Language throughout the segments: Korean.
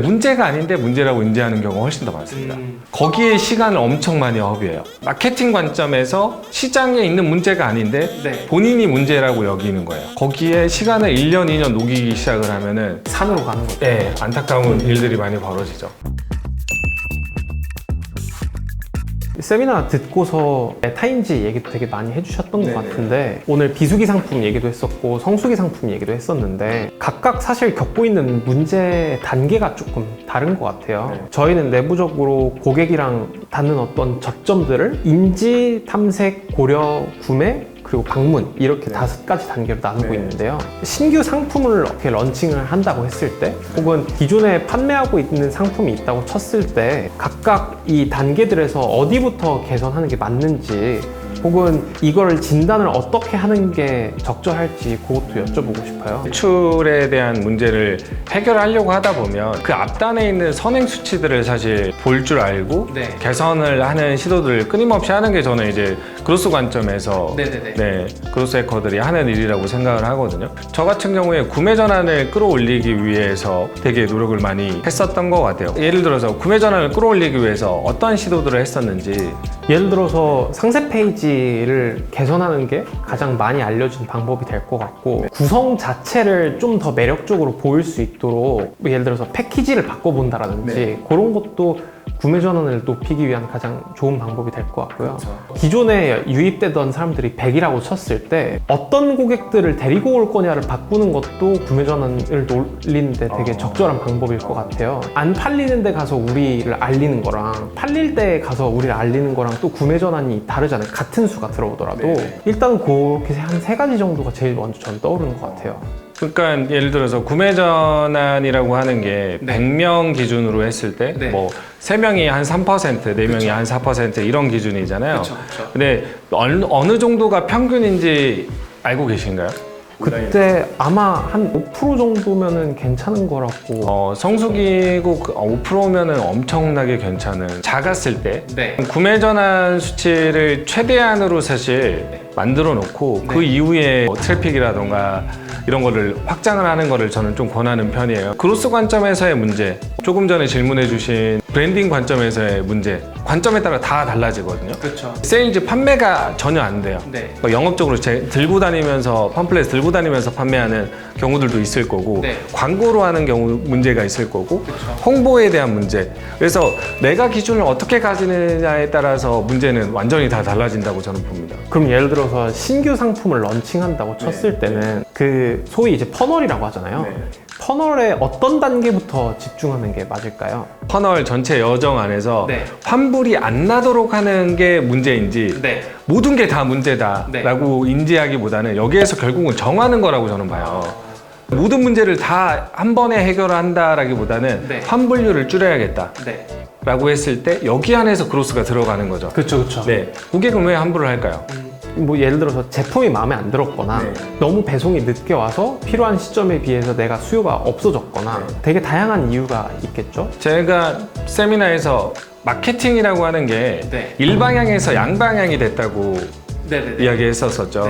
문제가 아닌데 문제라고 인지하는 경우가 훨씬 더 많습니다. 거기에 시간을 엄청 많이 허비해요. 마케팅 관점에서 시장에 있는 문제가 아닌데 네. 본인이 문제라고 여기는 거예요. 거기에 시간을 1년, 2년 녹이기 시작을 하면은 산으로 가는 거죠. 네, 안타까운 일들이 많이 벌어지죠. 세미나 듣고서 메타인지 얘기도 되게 많이 해주셨던 것 같은데 오늘 비수기 상품 얘기도 했었고 성수기 상품 얘기도 했었는데 각각 사실 겪고 있는 문제 단계가 조금 다른 것 같아요. 저희는 내부적으로 고객이랑 닿는 어떤 접점들을 인지, 탐색, 고려, 구매 그리고 방문 이렇게 5가지 단계로 나누고 있는데요. 신규 상품을 이렇게 런칭을 한다고 했을 때 혹은 기존에 판매하고 있는 상품이 있다고 쳤을 때 각각 이 단계들에서 어디부터 개선하는 게 맞는지 혹은 이걸 진단을 어떻게 하는 게 적절할지 그것도 여쭤보고 싶어요. 매출에 대한 문제를 해결하려고 하다 보면 그 앞단에 있는 선행 수치들을 사실 볼 줄 알고 개선을 하는 시도들을 끊임없이 하는 게 저는 이제 그로스 관점에서 그로스 해커들이 하는 일이라고 생각을 하거든요. 저 같은 경우에 구매 전환을 끌어올리기 위해서 되게 노력을 많이 했었던 것 같아요. 예를 들어서 구매 전환을 끌어올리기 위해서 어떤 시도들을 했었는지, 예를 들어서 상세 페이지를 개선하는 게 가장 많이 알려진 방법이 될 것 같고 구성 자체를 좀 더 매력적으로 보일 수 있도록 예를 들어서 패키지를 바꿔본다라든지 그런 것도 구매 전환을 높이기 위한 가장 좋은 방법이 될 것 같고요. 기존에 유입되던 사람들이 100이라고 쳤을 때 어떤 고객들을 데리고 올 거냐를 바꾸는 것도 구매 전환을 올리는데 되게 적절한 방법일 것 같아요. 안 팔리는 데 가서 우리를 알리는 거랑 팔릴 때 가서 우리를 알리는 거랑 또 구매 전환이 다르잖아요. 같은 수가 들어오더라도 일단 그렇게 한 3가지 정도가 제일 먼저 저는 떠오르는 것 같아요. 그러니까 예를 들어서 구매 전환이라고 하는 게 100명 기준으로 했을 때 뭐 3명이 한 3%, 4명이 한 4% 이런 기준이잖아요. 근데 어느 정도가 평균인지 알고 계신가요? 그때 아마 한 5% 정도면은 괜찮은 거라고. 성수기고 5%면은 엄청나게 괜찮은. 작았을 때 구매 전환 수치를 최대한으로 사실 만들어 놓고 그 이후에 트래픽이라던가 이런 거를 확장을 하는 거를 저는 좀 권하는 편이에요. 그로스 관점에서의 문제, 조금 전에 질문해 주신 브랜딩 관점에서의 문제, 관점에 따라 다 달라지거든요. 그렇죠. 세일즈 판매가 전혀 안 돼요. 영업적으로 들고 다니면서 팜플렛 들고 다니면서 판매하는 경우들도 있을 거고 광고로 하는 경우 문제가 있을 거고 홍보에 대한 문제. 그래서 내가 기준을 어떻게 가지느냐에 따라서 문제는 완전히 다 달라진다고 저는 봅니다. 그럼 예를 들어서 신규 상품을 런칭한다고 쳤을 때는 그 소위 이제 퍼널이라고 하잖아요. 퍼널의 어떤 단계부터 집중하는 게 맞을까요? 퍼널 전체 여정 안에서 환불이 안 나도록 하는 게 문제인지 모든 게 다 문제다라고 인지하기보다는 여기에서 결국은 정하는 거라고 저는 봐요. 모든 문제를 다 한 번에 해결한다라기보다는 환불률을 줄여야겠다. 라고 했을 때 여기 안에서 그로스가 들어가는 거죠. 그렇죠. 고객은 왜 환불을 할까요? 뭐 예를 들어서 제품이 마음에 안 들었거나 너무 배송이 늦게 와서 필요한 시점에 비해서 내가 수요가 없어졌거나 되게 다양한 이유가 있겠죠. 제가 세미나에서 마케팅이라고 하는 게 일방향에서 양방향이 됐다고 이야기했었죠.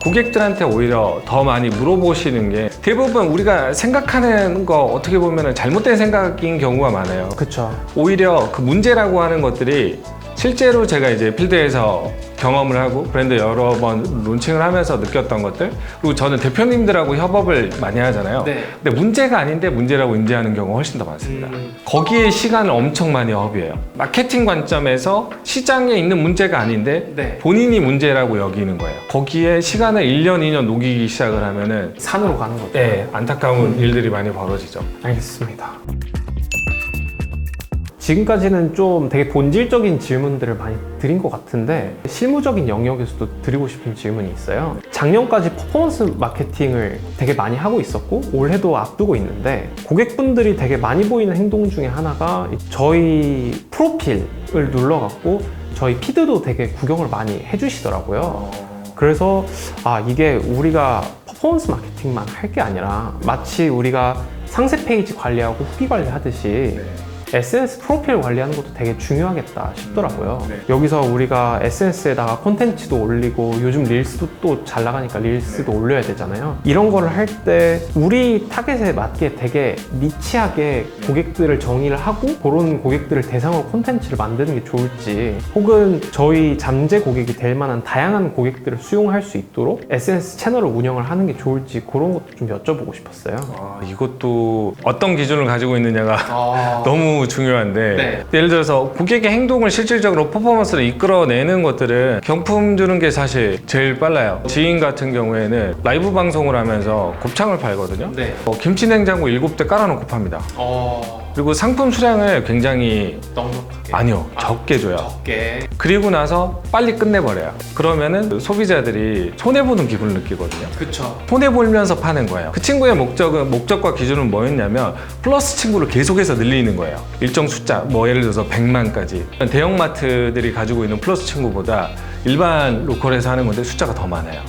고객들한테 오히려 더 많이 물어보시는 게 대부분 우리가 생각하는 거 어떻게 보면 잘못된 생각인 경우가 많아요. 그렇죠. 오히려 그 문제라고 하는 것들이 실제로 제가 이제 필드에서 경험을 하고 브랜드 여러 번 론칭을 하면서 느꼈던 것들, 그리고 저는 대표님들하고 협업을 많이 하잖아요. 근데 문제가 아닌데 문제라고 인지하는 경우가 훨씬 더 많습니다. 거기에 시간을 엄청 많이 허비해요. 마케팅 관점에서 시장에 있는 문제가 아닌데 본인이 문제라고 여기는 거예요. 거기에 시간을 1년, 2년 녹이기 시작을 하면은 산으로 가는 거죠. 안타까운 일들이 많이 벌어지죠. 알겠습니다. 지금까지는 좀 되게 본질적인 질문들을 많이 드린 것 같은데 실무적인 영역에서도 드리고 싶은 질문이 있어요. 작년까지 퍼포먼스 마케팅을 되게 많이 하고 있었고 올해도 앞두고 있는데 고객분들이 되게 많이 보이는 행동 중에 하나가 저희 프로필을 눌러갖고 저희 피드도 되게 구경을 많이 해주시더라고요. 그래서 이게 우리가 퍼포먼스 마케팅만 할 게 아니라 마치 우리가 상세 페이지 관리하고 후기 관리하듯이 SNS 프로필 관리하는 것도 되게 중요하겠다 싶더라고요. 여기서 우리가 SNS에다가 콘텐츠도 올리고 요즘 릴스도 또 잘 나가니까 릴스도 올려야 되잖아요. 이런 거를 할 때 우리 타겟에 맞게 되게 니치하게 고객들을 정의를 하고 그런 고객들을 대상으로 콘텐츠를 만드는 게 좋을지, 혹은 저희 잠재 고객이 될 만한 다양한 고객들을 수용할 수 있도록 SNS 채널을 운영을 하는 게 좋을지 그런 것도 좀 여쭤보고 싶었어요. 이것도 어떤 기준을 가지고 있느냐가 너무 중요한데, 네. 예를 들어서 고객의 행동을 실질적으로 퍼포먼스로 이끌어내는 것들은 경품 주는 게 사실 제일 빨라요. 지인 같은 경우에는 라이브 방송을 하면서 곱창을 팔거든요. 네. 김치 냉장고 7대 깔아놓고 팝니다. 그리고 상품 수량을 굉장히 넉넉하게. 아니요, 적게 줘요. 적게. 그리고 나서 빨리 끝내버려요. 그러면은 소비자들이 손해보는 기분을 느끼거든요. 그쵸. 손해보면서 파는 거예요. 그 친구의 목적과 기준은 뭐였냐면 플러스 친구를 계속해서 늘리는 거예요. 일정 숫자, 뭐 예를 들어서 100만까지. 대형마트들이 가지고 있는 플러스 친구보다 일반 로컬에서 하는 건데 숫자가 더 많아요.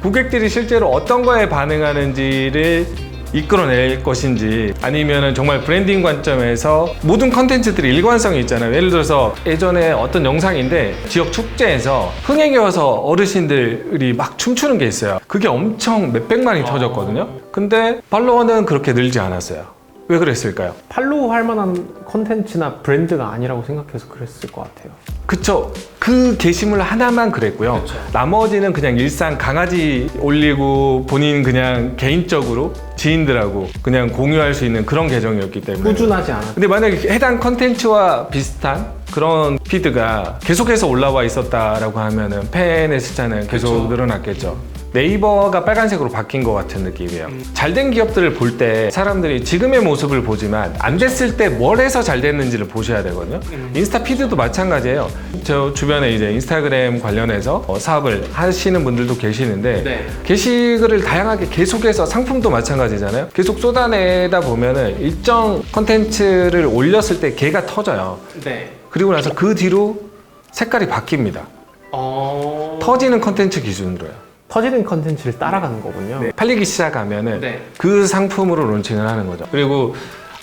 고객들이 실제로 어떤 거에 반응하는지를 이끌어낼 것인지, 아니면은 정말 브랜딩 관점에서 모든 컨텐츠들이 일관성이 있잖아요. 예를 들어서 예전에 어떤 영상인데 지역 축제에서 흥행에 와서 어르신들이 막 춤추는 게 있어요. 그게 엄청 몇백만이 터졌거든요. 근데 팔로워는 그렇게 늘지 않았어요. 왜 그랬을까요? 팔로우 할 만한 컨텐츠나 브랜드가 아니라고 생각해서 그랬을 것 같아요. 그쵸. 그 게시물 하나만 그랬고요. 그쵸. 나머지는 그냥 일상 강아지 올리고 본인 그냥 개인적으로 지인들하고 그냥 공유할 수 있는 그런 계정이었기 때문에 꾸준하지 않았죠. 근데 만약에 해당 컨텐츠와 비슷한 그런 피드가 계속해서 올라와 있었다라고 하면은 팬의 숫자는 계속 늘어났겠죠. 네이버가 빨간색으로 바뀐 것 같은 느낌이에요. 잘된 기업들을 볼 때 사람들이 지금의 모습을 보지만 안 됐을 때 뭘 해서 잘 됐는지를 보셔야 되거든요. 인스타 피드도 마찬가지예요. 저 주변에 이제 인스타그램 관련해서 사업을 하시는 분들도 계시는데 네. 게시글을 다양하게 계속해서, 상품도 마찬가지잖아요. 계속 쏟아내다 보면은 일정 컨텐츠를 올렸을 때 걔가 터져요. 네. 그리고 나서 그 뒤로 색깔이 바뀝니다. 터지는 컨텐츠 기준으로요. 터지는 컨텐츠를 따라가는 거군요. 팔리기 시작하면은 네. 그 상품으로 론칭을 하는 거죠. 그리고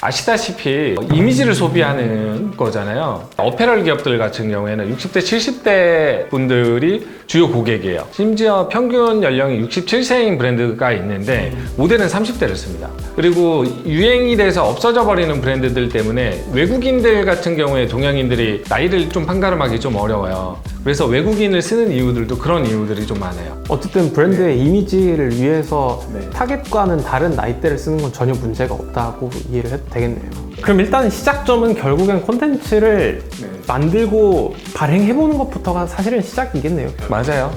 아시다시피 이미지를 소비하는 거잖아요. 어페럴 기업들 같은 경우에는 60대, 70대 분들이 주요 고객이에요. 심지어 평균 연령이 67세인 브랜드가 있는데 모델은 30대를 씁니다. 그리고 유행이 돼서 없어져 버리는 브랜드들 때문에 외국인들 같은 경우에 동양인들이 나이를 좀 판가름하기 좀 어려워요. 그래서 외국인을 쓰는 이유들도 그런 이유들이 좀 많아요. 어쨌든 브랜드의 이미지를 위해서 네. 타겟과는 다른 나이대를 쓰는 건 전혀 문제가 없다고 이해를 해도 되겠네요. 그럼 일단 시작점은 결국엔 콘텐츠를 만들고 발행해보는 것부터가 사실은 시작이겠네요. 맞아요.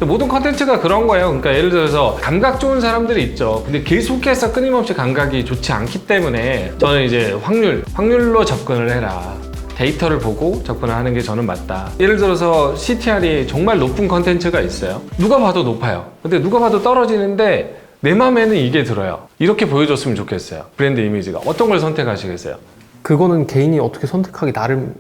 모든 컨텐츠가 그런 거예요. 그러니까 예를 들어서 감각 좋은 사람들이 있죠. 근데 계속해서 끊임없이 감각이 좋지 않기 때문에 저는 이제 확률로 접근을 해라. 데이터를 보고 접근을 하는 게 저는 맞다. 예를 들어서 CTR이 정말 높은 컨텐츠가 있어요. 누가 봐도 높아요. 근데 누가 봐도 떨어지는데 내 맘에는 이게 들어요. 이렇게 보여줬으면 좋겠어요. 브랜드 이미지가. 어떤 걸 선택하시겠어요? 그거는 개인이 어떻게 선택하기 나름.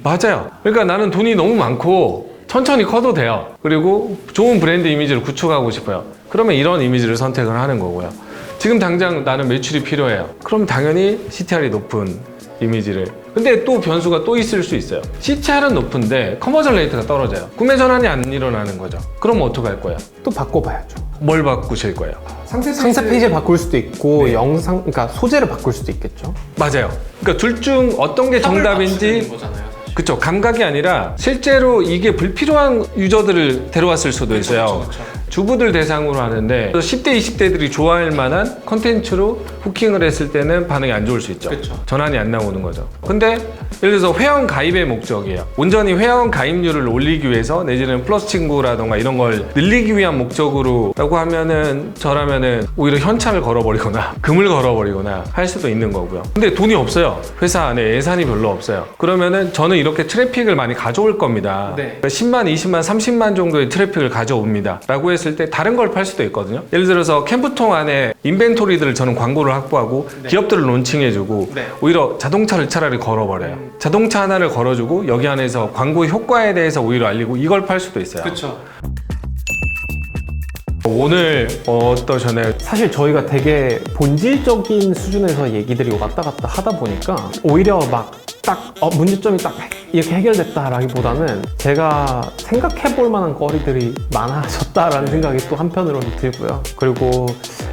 맞아요. 그러니까 나는 돈이 너무 많고 천천히 커도 돼요. 그리고 좋은 브랜드 이미지를 구축하고 싶어요. 그러면 이런 이미지를 선택을 하는 거고요. 지금 당장 나는 매출이 필요해요. 그럼 당연히 CTR이 높은 이미지를. 근데 또 변수가 또 있을 수 있어요. CTR은 높은데 컨버전 레이트가 떨어져요. 구매 전환이 안 일어나는 거죠. 그럼 어떻게 할 거예요? 또 바꿔봐야죠. 뭘 바꾸실 거예요? 상세 페이지를 바꿀 수도 있고 네. 그러니까 소재를 바꿀 수도 있겠죠. 맞아요. 그러니까 둘 중 어떤 게 정답인지, 그쵸, 감각이 아니라 실제로 이게 불필요한 유저들을 데려왔을 수도 있어요. 주부들 대상으로 하는데 10대, 20대들이 좋아할 만한 컨텐츠로 후킹을 했을 때는 반응이 안 좋을 수 있죠. 그쵸. 전환이 안 나오는 거죠. 근데 예를 들어서 회원 가입의 목적이에요. 온전히 회원 가입률을 올리기 위해서 내지는 플러스 친구라던가 이런 걸 늘리기 위한 목적으로 라고 하면은 저라면은 오히려 현찰을 걸어버리거나 금을 걸어버리거나 할 수도 있는 거고요. 근데 돈이 없어요. 회사 안에 예산이 별로 없어요. 그러면은 저는 이렇게 트래픽을 많이 가져올 겁니다. 네. 그러니까 10만, 20만, 30만 정도의 트래픽을 가져옵니다. 라고 했을 때 다른 걸 팔 수도 있거든요. 예를 들어서 캠프통 안에 인벤토리들을 저는 광고를 확보하고 기업들을 론칭해주고 오히려 자동차를 차라리 걸어버려요. 자동차 하나를 걸어주고 여기 안에서 광고 효과에 대해서 오히려 알리고 이걸 팔 수도 있어요. 그렇죠. 오늘 어떠셨나요? 사실 저희가 되게 본질적인 수준에서 얘기들이 왔다 갔다 하다 보니까 오히려 막 딱 문제점이 딱 이렇게 해결됐다라기보다는 제가 생각해 볼 만한 거리들이 많아졌다라는 생각이 또 한편으로는 들고요. 그리고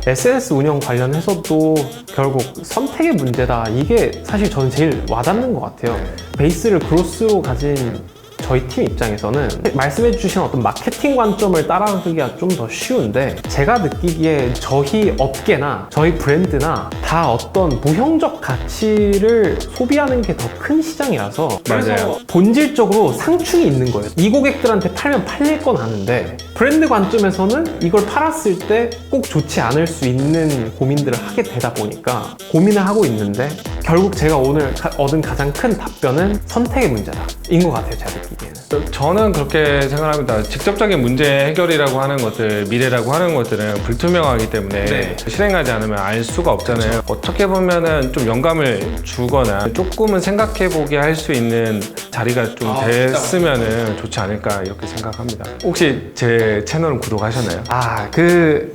SNS 운영 관련해서도 결국 선택의 문제다. 이게 사실 저는 제일 와닿는 것 같아요. 베이스를 그로스로 가진 저희 팀 입장에서는 말씀해 주신 어떤 마케팅 관점을 따라가기가 좀 더 쉬운데, 제가 느끼기에 저희 업계나 저희 브랜드나 다 어떤 무형적 가치를 소비하는 게 더 큰 시장이라서 맞아요. 본질적으로 상충이 있는 거예요. 이 고객들한테 팔면 팔릴 건 아는데 브랜드 관점에서는 이걸 팔았을 때 꼭 좋지 않을 수 있는 고민들을 하게 되다 보니까 고민을 하고 있는데, 결국 제가 오늘 얻은 가장 큰 답변은 선택의 문제다 인 것 같아요, 제가 느끼기에는. 저는 그렇게 생각합니다. 직접적인 문제 해결이라고 하는 것들, 미래라고 하는 것들은 불투명하기 때문에 네. 실행하지 않으면 알 수가 없잖아요. 어떻게 보면은 좀 영감을 주거나 조금은 생각해보게 할 수 있는 자리가 좀 됐으면은 좋지 않을까 이렇게 생각합니다. 혹시 제 채널은 구독하셨나요?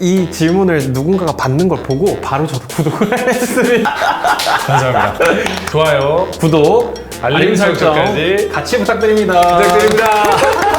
이 질문을 누군가가 받는 걸 보고 바로 저도 구독을 했습니다. 감사합니다. 좋아요, 구독, 알림 설정까지 같이 부탁드립니다. 부탁드립니다.